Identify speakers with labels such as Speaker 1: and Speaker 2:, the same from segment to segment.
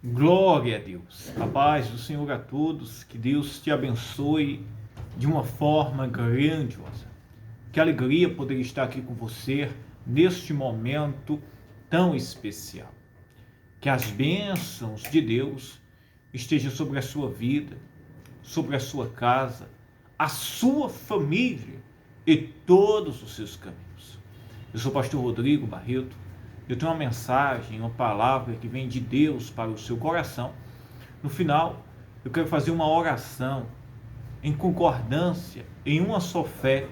Speaker 1: Glória a Deus. A paz do Senhor a todos. Que Deus te abençoe de uma forma grandiosa. Que alegria poder estar aqui com você neste momento tão especial. Que as bênçãos de Deus estejam sobre a sua vida, sobre a sua casa, a sua família e todos os seus caminhos. Eu sou o pastor Rodrigo Barreto. Eu tenho uma mensagem, uma palavra que vem de Deus para o seu coração. No final, eu quero fazer uma oração em concordância, em uma só fé,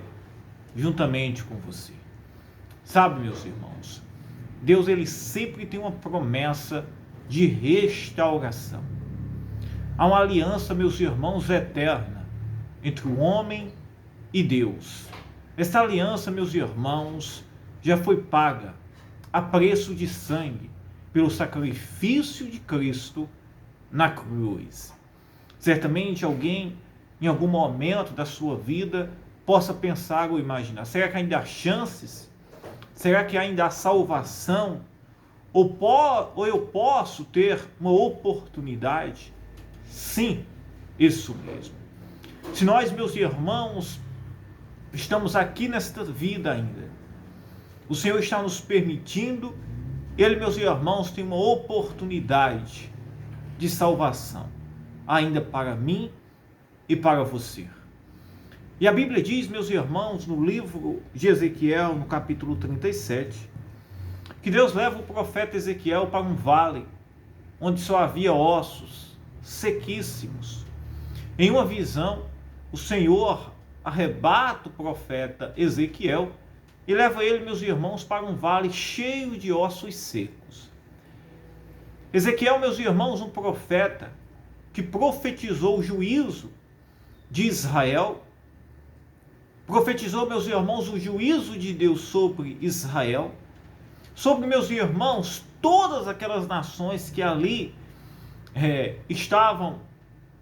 Speaker 1: juntamente com você. Sabe, meus irmãos, Deus ele sempre tem uma promessa de restauração. Há uma aliança, meus irmãos, eterna entre o homem e Deus. Essa aliança, meus irmãos, já foi paga a preço de sangue, pelo sacrifício de Cristo na cruz. Certamente alguém, em algum momento da sua vida, possa pensar ou imaginar, será que ainda há chances? Será que ainda há salvação? Ou eu posso ter uma oportunidade? Sim, isso mesmo. Se nós, meus irmãos, estamos aqui nesta vida ainda, o Senhor está nos permitindo, Ele, meus irmãos, tem uma oportunidade de salvação, ainda para mim e para você. E a Bíblia diz, meus irmãos, no livro de Ezequiel, no capítulo 37, que Deus leva o profeta Ezequiel para um vale, onde só havia ossos sequíssimos. Em uma visão, o Senhor arrebata o profeta Ezequiel e leva ele, meus irmãos, para um vale cheio de ossos secos. Ezequiel, meus irmãos, um profeta que profetizou o juízo de Israel, profetizou, meus irmãos, o juízo de Deus sobre Israel, sobre, meus irmãos, todas aquelas nações que ali estavam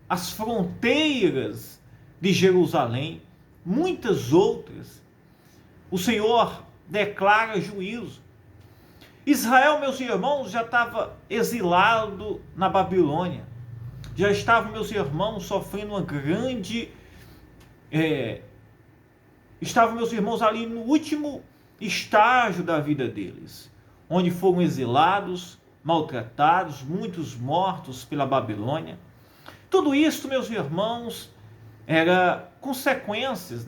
Speaker 1: às fronteiras de Jerusalém, muitas outras. O Senhor declara juízo. Israel, meus irmãos, já estava exilado na Babilônia. Já estavam, meus irmãos, sofrendo uma grande... estavam, meus irmãos, ali no último estágio da vida deles, onde foram exilados, maltratados, muitos mortos pela Babilônia. Tudo isso, meus irmãos, era consequências,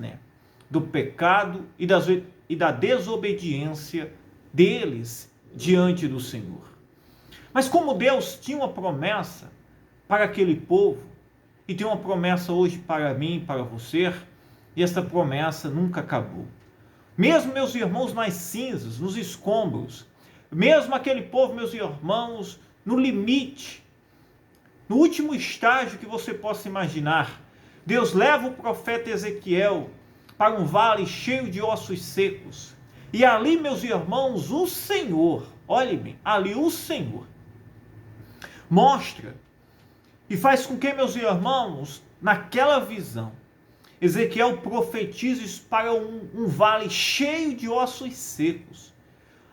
Speaker 1: do pecado e da desobediência deles diante do Senhor. Mas como Deus tinha uma promessa para aquele povo, e tem uma promessa hoje para mim e para você, e essa promessa nunca acabou. Mesmo, meus irmãos, nas cinzas, nos escombros, mesmo aquele povo, meus irmãos, no limite, no último estágio que você possa imaginar, Deus leva o profeta Ezequiel para um vale cheio de ossos secos. E ali, meus irmãos, o Senhor, olhe bem, ali o Senhor mostra e faz com que, meus irmãos, naquela visão, Ezequiel profetize para um vale cheio de ossos secos.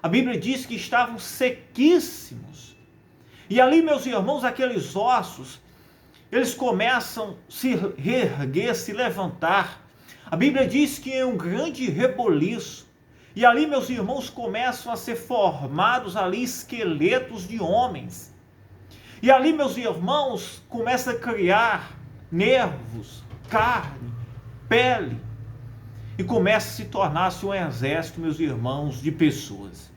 Speaker 1: A Bíblia diz que estavam sequíssimos. E ali, meus irmãos, aqueles ossos, eles começam a se reerguer, se levantar. A Bíblia diz que é um grande reboliço. E ali, meus irmãos, começam a ser formados ali esqueletos de homens. E ali, meus irmãos, começa a criar nervos, carne, pele. E começa a se tornar-se um exército, meus irmãos, de pessoas.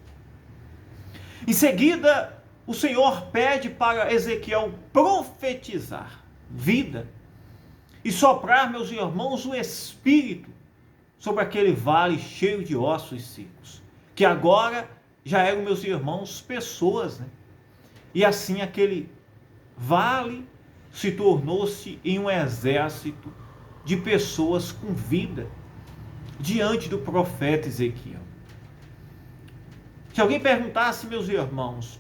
Speaker 1: Em seguida, o Senhor pede para Ezequiel profetizar vida e soprar, meus irmãos, o Espírito sobre aquele vale cheio de ossos secos, que agora já eram, meus irmãos, pessoas, E assim aquele vale se tornou-se em um exército de pessoas com vida diante do profeta Ezequiel. Se alguém perguntasse, meus irmãos,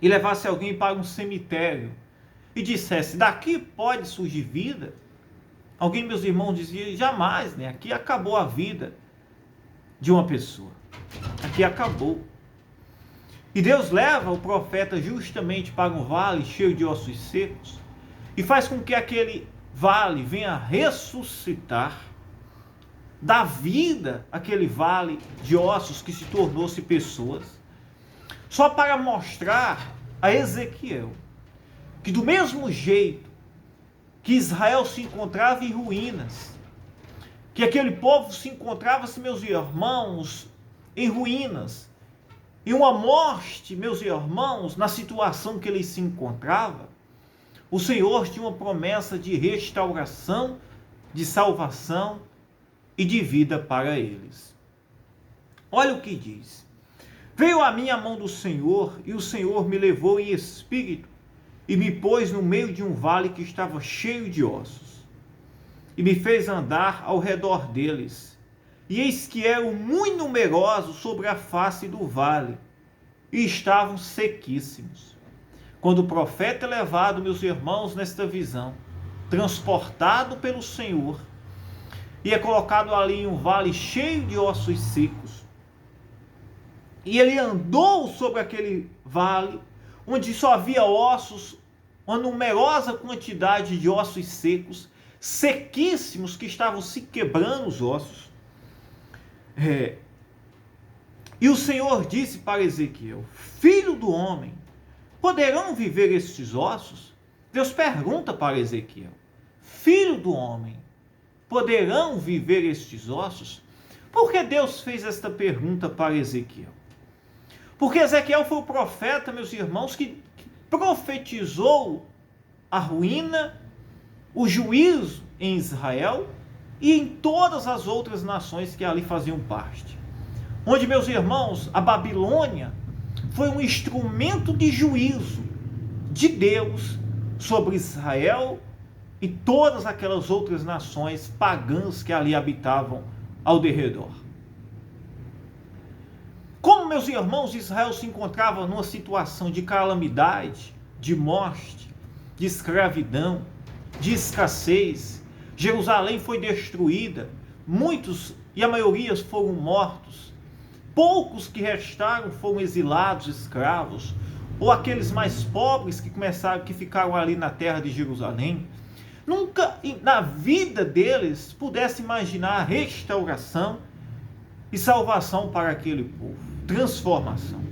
Speaker 1: e levasse alguém para um cemitério e dissesse, daqui pode surgir vida? Alguém, meus irmãos, dizia, jamais, aqui acabou a vida de uma pessoa. Aqui acabou. E Deus leva o profeta justamente para um vale cheio de ossos secos e faz com que aquele vale venha ressuscitar, dá vida àquele vale de ossos que se tornou-se pessoas, só para mostrar a Ezequiel que do mesmo jeito que Israel se encontrava em ruínas, que aquele povo se encontrava, meus irmãos, em ruínas, em uma morte, meus irmãos, na situação que ele se encontrava, o Senhor tinha uma promessa de restauração, de salvação e de vida para eles. Olha o que diz: veio a mim a mão do Senhor, e o Senhor me levou em espírito, e me pôs no meio de um vale que estava cheio de ossos, e me fez andar ao redor deles. E eis que eram muito numerosos sobre a face do vale, e estavam sequíssimos. Quando o profeta é levado, meus irmãos, nesta visão, transportado pelo Senhor, e é colocado ali em um vale cheio de ossos secos, e ele andou sobre aquele vale, onde só havia ossos, uma numerosa quantidade de ossos secos, sequíssimos, que estavam se quebrando os ossos. E o Senhor disse para Ezequiel: filho do homem, poderão viver estes ossos? Deus pergunta para Ezequiel: filho do homem, poderão viver estes ossos? Por que Deus fez esta pergunta para Ezequiel? Porque Ezequiel foi o profeta, meus irmãos, que profetizou a ruína, o juízo em Israel e em todas as outras nações que ali faziam parte. Onde, meus irmãos, a Babilônia foi um instrumento de juízo de Deus sobre Israel e todas aquelas outras nações pagãs que ali habitavam ao derredor. Como, meus irmãos, Israel se encontrava numa situação de calamidade, de morte, de escravidão, de escassez, Jerusalém foi destruída, muitos e a maioria foram mortos, poucos que restaram foram exilados, escravos, ou aqueles mais pobres que ficaram ali na terra de Jerusalém, nunca na vida deles pudesse imaginar a restauração e salvação para aquele povo, transformação.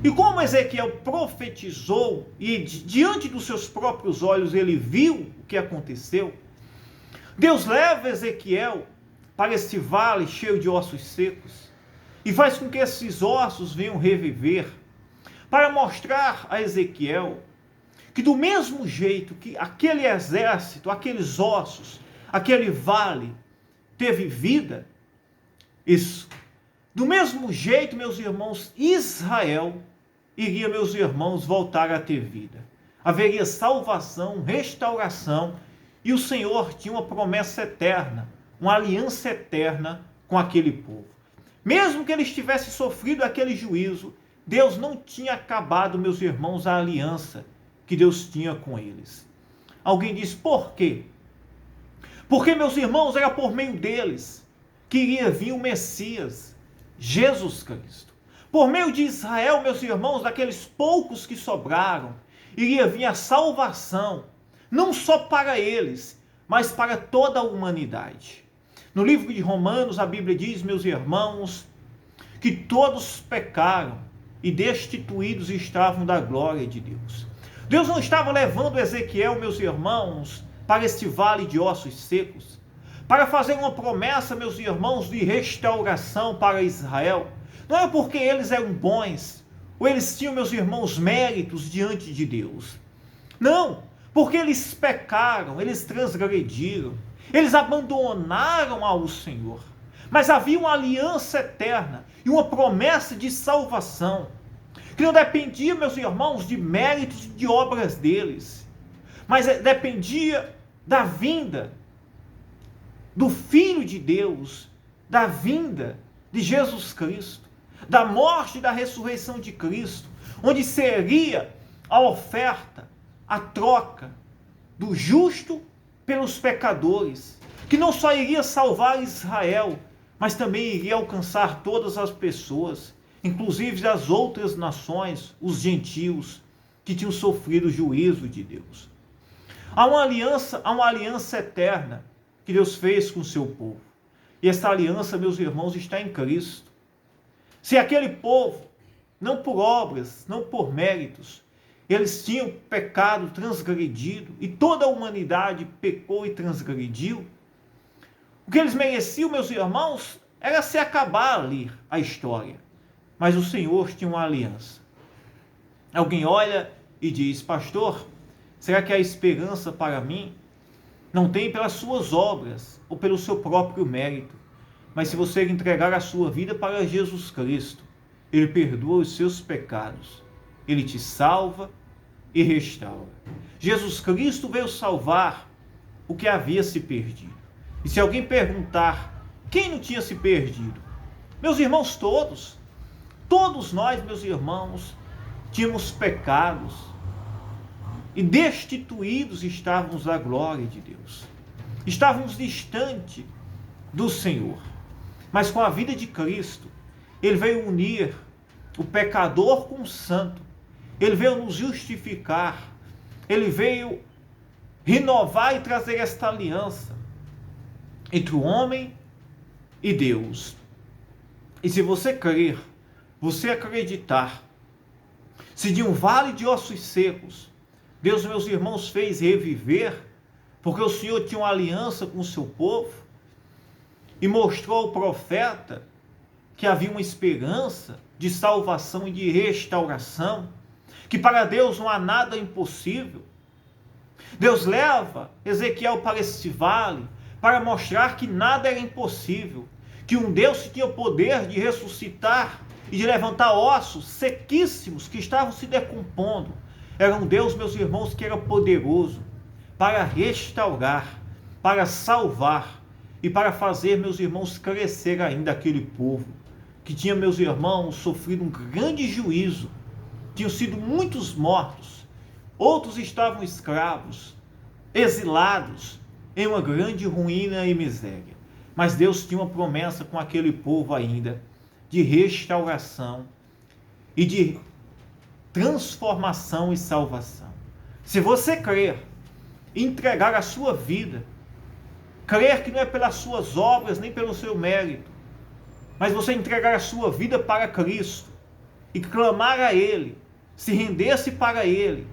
Speaker 1: E como Ezequiel profetizou e diante dos seus próprios olhos ele viu o que aconteceu, Deus leva Ezequiel para este vale cheio de ossos secos e faz com que esses ossos venham reviver, para mostrar a Ezequiel que do mesmo jeito que aquele exército, aqueles ossos, aquele vale teve vida, isso, do mesmo jeito, meus irmãos, Israel iria, meus irmãos, voltar a ter vida. Haveria salvação, restauração, e o Senhor tinha uma promessa eterna, uma aliança eterna com aquele povo. Mesmo que eles tivessem sofrido aquele juízo, Deus não tinha acabado, meus irmãos, a aliança que Deus tinha com eles. Alguém diz, por quê? Porque, meus irmãos, era por meio deles que iria vir o Messias, Jesus Cristo. Por meio de Israel, meus irmãos, daqueles poucos que sobraram, iria vir a salvação, não só para eles, mas para toda a humanidade. No livro de Romanos, a Bíblia diz, meus irmãos, que todos pecaram e destituídos estavam da glória de Deus. Deus não estava levando Ezequiel, meus irmãos, para este vale de ossos secos, para fazer uma promessa, meus irmãos, de restauração para Israel. Não é porque eles eram bons, ou eles tinham, meus irmãos, méritos diante de Deus. Não, porque eles pecaram, eles transgrediram, eles abandonaram ao Senhor. Mas havia uma aliança eterna e uma promessa de salvação, que não dependia, meus irmãos, de méritos e de obras deles, mas dependia da vinda do Filho de Deus, da vinda de Jesus Cristo, da morte e da ressurreição de Cristo, onde seria a oferta, a troca do justo pelos pecadores, que não só iria salvar Israel, mas também iria alcançar todas as pessoas, inclusive das outras nações, os gentios, que tinham sofrido o juízo de Deus. Há uma aliança eterna que Deus fez com o seu povo. E essa aliança, meus irmãos, está em Cristo. Se aquele povo, não por obras, não por méritos, eles tinham pecado, transgredido, e toda a humanidade pecou e transgrediu, o que eles mereciam, meus irmãos, era se acabar ali a história. Mas o Senhor tinha uma aliança. Alguém olha e diz: pastor, será que há esperança para mim? Não tem pelas suas obras ou pelo seu próprio mérito, mas se você entregar a sua vida para Jesus Cristo, Ele perdoa os seus pecados, Ele te salva e restaura. Jesus Cristo veio salvar o que havia se perdido. E se alguém perguntar quem não tinha se perdido, meus irmãos, todos nós, meus irmãos, tínhamos pecados e destituídos estávamos da glória de Deus. Estávamos distante do Senhor. Mas com a vida de Cristo, Ele veio unir o pecador com o santo. Ele veio nos justificar. Ele veio renovar e trazer esta aliança entre o homem e Deus. E se você crer, você acreditar, se de um vale de ossos secos, Deus, meus irmãos, fez reviver, porque o Senhor tinha uma aliança com o seu povo, e mostrou ao profeta que havia uma esperança de salvação e de restauração, que para Deus não há nada impossível. Deus leva Ezequiel para este vale, para mostrar que nada era impossível, que um Deus que tinha o poder de ressuscitar e de levantar ossos sequíssimos que estavam se decompondo. Era um Deus, meus irmãos, que era poderoso para restaurar, para salvar e para fazer, meus irmãos, crescer ainda aquele povo que tinha, meus irmãos, sofrido um grande juízo. Tinham sido muitos mortos, outros estavam escravos, exilados em uma grande ruína e miséria. Mas Deus tinha uma promessa com aquele povo ainda, de restauração e de transformação e salvação. Se você crer, entregar a sua vida, crer que não é pelas suas obras, nem pelo seu mérito, mas você entregar a sua vida para Cristo e clamar a Ele, se render-se para Ele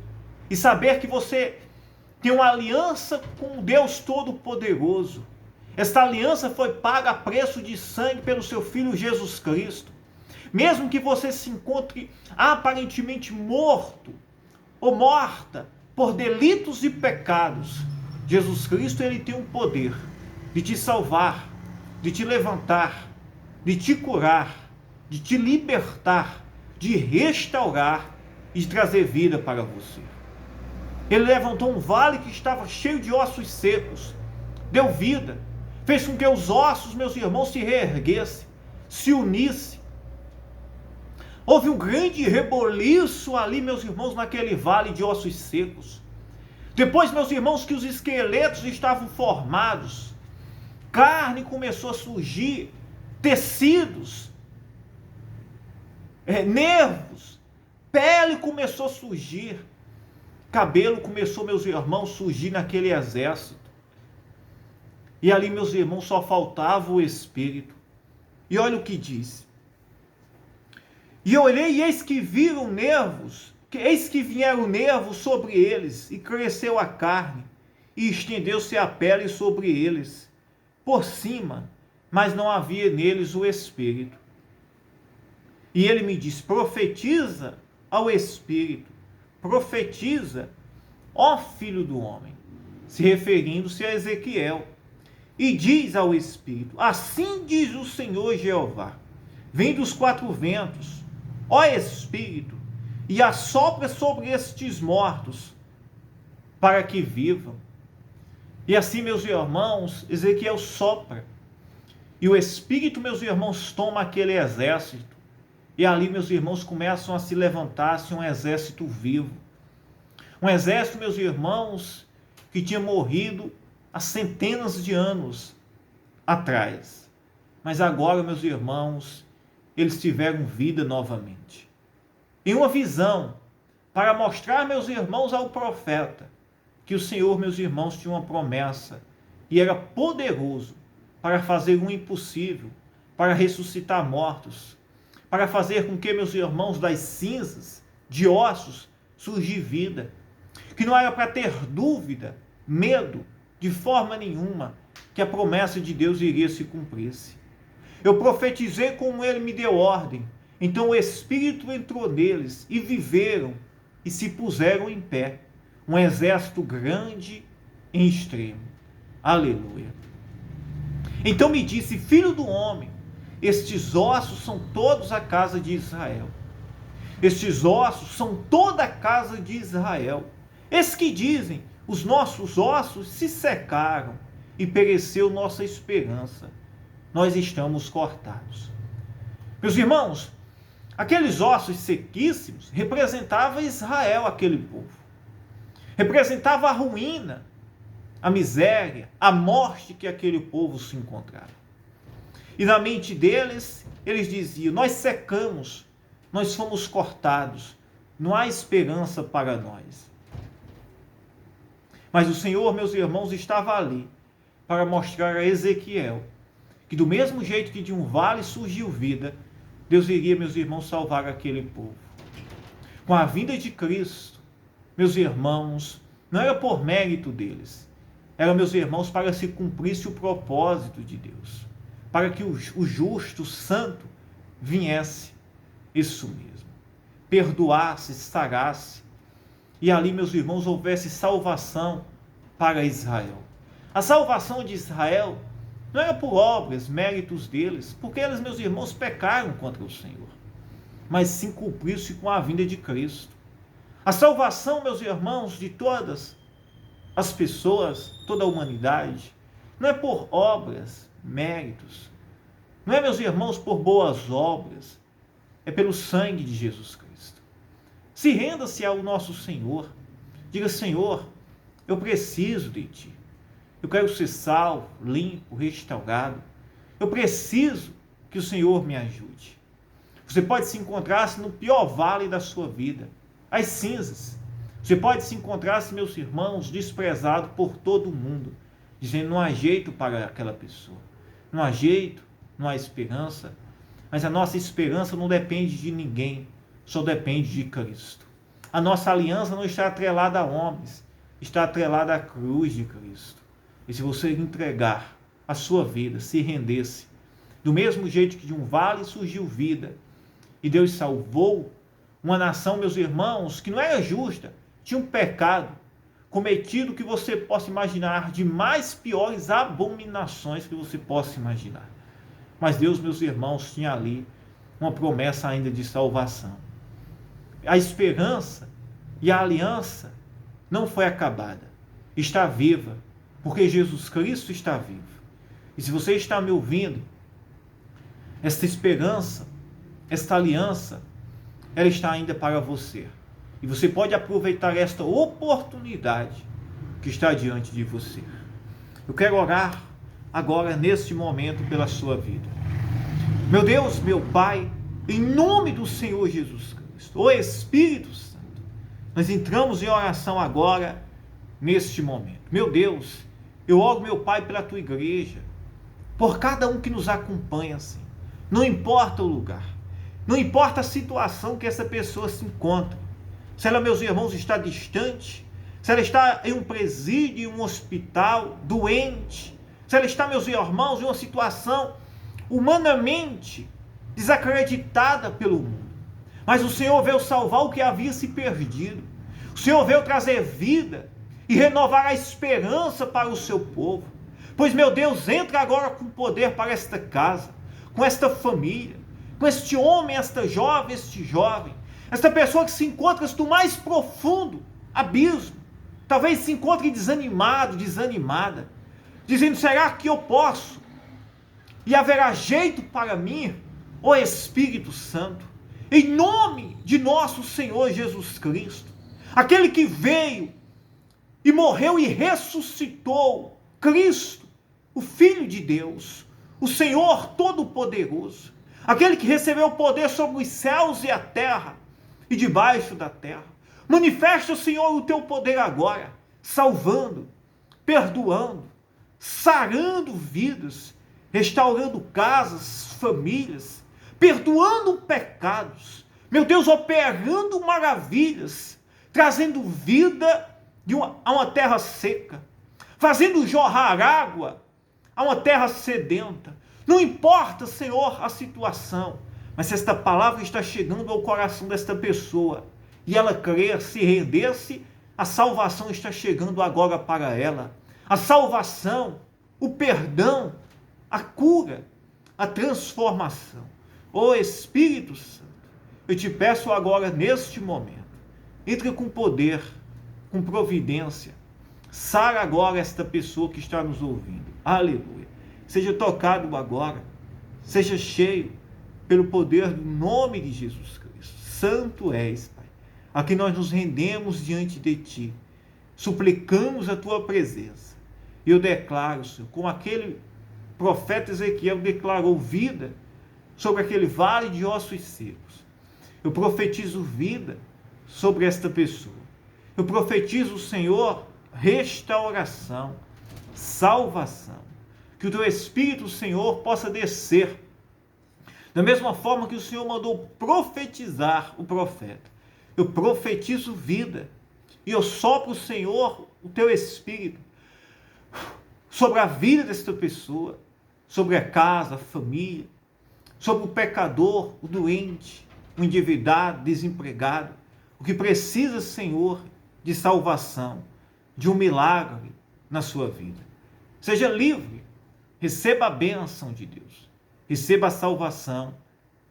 Speaker 1: e saber que você tem uma aliança com Deus Todo-Poderoso. Esta aliança foi paga a preço de sangue pelo seu Filho Jesus Cristo. Mesmo que você se encontre aparentemente morto ou morta por delitos e pecados, Jesus Cristo, Ele tem o poder de te salvar, de te levantar, de te curar, de te libertar, de restaurar e de trazer vida para você. Ele levantou um vale que estava cheio de ossos secos, deu vida, fez com que os ossos, meus irmãos, se reerguessem, se unissem. Houve um grande reboliço ali, meus irmãos, naquele vale de ossos secos. Depois, meus irmãos, que os esqueletos estavam formados, carne começou a surgir, tecidos, nervos, pele começou a surgir, cabelo começou, meus irmãos, a surgir naquele exército. E ali, meus irmãos, só faltava o Espírito. E olha o que diz: e olhei, e eis que viram nervos, eis que vieram nervos sobre eles, e cresceu a carne, e estendeu-se a pele sobre eles, por cima, mas não havia neles o Espírito. E ele me diz: profetiza ao Espírito, profetiza, ó Filho do homem, se referindo-se a Ezequiel, e diz ao Espírito: assim diz o Senhor Jeová, vem dos quatro ventos, ó Espírito, e assopra sobre estes mortos, para que vivam. E assim, meus irmãos, Ezequiel sopra, e o Espírito, meus irmãos, toma aquele exército, e ali, meus irmãos, começam a se levantar-se um exército vivo. Um exército, meus irmãos, que tinha morrido há centenas de anos atrás. Mas agora, meus irmãos, eles tiveram vida novamente. Em uma visão, para mostrar, meus irmãos, ao profeta, que o Senhor, meus irmãos, tinha uma promessa e era poderoso para fazer o impossível, para ressuscitar mortos, para fazer com que, meus irmãos, das cinzas, de ossos, surgir vida. Que não era para ter dúvida, medo, de forma nenhuma, que a promessa de Deus iria se cumprir-se. Eu profetizei como ele me deu ordem. Então o Espírito entrou neles e viveram e se puseram em pé. Um exército grande em extremo. Aleluia. Então me disse: filho do homem, estes ossos são todos a casa de Israel. Estes ossos são toda a casa de Israel. Esses que dizem: os nossos ossos se secaram e pereceu nossa esperança. Nós estamos cortados. Meus irmãos, aqueles ossos sequíssimos representavam Israel, aquele povo. Representava a ruína, a miséria, a morte que aquele povo se encontrava. E na mente deles, eles diziam: nós secamos, nós fomos cortados, não há esperança para nós. Mas o Senhor, meus irmãos, estava ali para mostrar a Ezequiel que do mesmo jeito que de um vale surgiu vida, Deus iria, meus irmãos, salvar aquele povo. Com a vinda de Cristo, meus irmãos, não era por mérito deles, era, meus irmãos, para se cumprisse o propósito de Deus, para que o justo, o santo, viesse, isso mesmo, perdoasse, sarasse, e ali, meus irmãos, houvesse salvação para Israel. A salvação de Israel não era por obras, méritos deles, porque eles, meus irmãos, pecaram contra o Senhor, mas sim cumpriu-se com a vinda de Cristo. A salvação, meus irmãos, de todas as pessoas, toda a humanidade, não é por obras, méritos, não é, meus irmãos, por boas obras, é pelo sangue de Jesus Cristo. Se renda-se ao nosso Senhor, diga: Senhor, eu preciso de Ti. Eu quero ser salvo, limpo, restaurado. Eu preciso que o Senhor me ajude. Você pode se encontrar no pior vale da sua vida, as cinzas. Você pode se encontrar, meus irmãos, desprezado por todo mundo, dizendo: não há jeito para aquela pessoa. Não há jeito, não há esperança. Mas a nossa esperança não depende de ninguém, só depende de Cristo. A nossa aliança não está atrelada a homens, está atrelada à cruz de Cristo. E se você entregar a sua vida, se rendesse, do mesmo jeito que de um vale surgiu vida, e Deus salvou uma nação, meus irmãos, que não era justa, tinha um pecado cometido que você possa imaginar, de mais piores abominações que você possa imaginar. Mas Deus, meus irmãos, tinha ali uma promessa ainda de salvação. A esperança e a aliança não foi acabada, está viva, porque Jesus Cristo está vivo. E se você está me ouvindo, esta esperança, esta aliança, ela está ainda para você. E você pode aproveitar esta oportunidade que está diante de você. Eu quero orar agora, neste momento, pela sua vida. Meu Deus, meu Pai, em nome do Senhor Jesus Cristo, o Espírito Santo, nós entramos em oração agora, neste momento. Meu Deus, eu oro, meu Pai, pela Tua igreja, por cada um que nos acompanha, Senhor. Não importa o lugar, não importa a situação que essa pessoa se encontra. Se ela, meus irmãos, está distante, se ela está em um presídio, em um hospital, doente, se ela está, meus irmãos, em uma situação humanamente desacreditada pelo mundo. Mas o Senhor veio salvar o que havia se perdido. O Senhor veio trazer vida e renovar a esperança para o seu povo. Pois, meu Deus, entra agora com poder para esta casa, com esta família, com este homem, esta jovem, este jovem, esta pessoa que se encontra no mais profundo abismo, talvez se encontre desanimado, desanimada, dizendo: será que eu posso? E haverá jeito para mim? Ó Espírito Santo, em nome de nosso Senhor Jesus Cristo, aquele que veio e morreu e ressuscitou, Cristo, o Filho de Deus, o Senhor Todo-Poderoso, aquele que recebeu o poder sobre os céus e a terra e debaixo da terra. Manifesta, Senhor, o teu poder agora, salvando, perdoando, sarando vidas, restaurando casas, famílias, perdoando pecados, meu Deus, operando maravilhas, trazendo vida a uma terra seca, fazendo jorrar água a uma terra sedenta. Não importa, Senhor, a situação, mas se esta palavra está chegando ao coração desta pessoa e ela crer, se render-se, a salvação está chegando agora para ela. A salvação, o perdão, a cura, a transformação. Ó Espírito Santo, eu te peço agora, neste momento, entre com poder, com providência, sara agora esta pessoa que está nos ouvindo. Aleluia. Seja tocado agora, seja cheio pelo poder do nome de Jesus Cristo. Santo és, Pai. Aqui nós nos rendemos diante de Ti, suplicamos a Tua presença. E eu declaro, Senhor, como aquele profeta Ezequiel declarou vida sobre aquele vale de ossos secos. Eu profetizo vida sobre esta pessoa. Eu profetizo, Senhor, restauração, salvação. Que o Teu Espírito, Senhor, possa descer. Da mesma forma que o Senhor mandou profetizar o profeta. Eu profetizo vida. E eu sopro, Senhor, o Teu Espírito sobre a vida desta pessoa, sobre a casa, a família, sobre o pecador, o doente, o endividado, desempregado, o que precisa, Senhor, de salvação, de um milagre na sua vida. Seja livre, receba a bênção de Deus, receba a salvação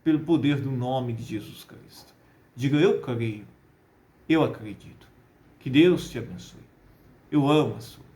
Speaker 1: pelo poder do nome de Jesus Cristo. Diga, eu creio, eu acredito. Que Deus te abençoe. Eu amo a sua.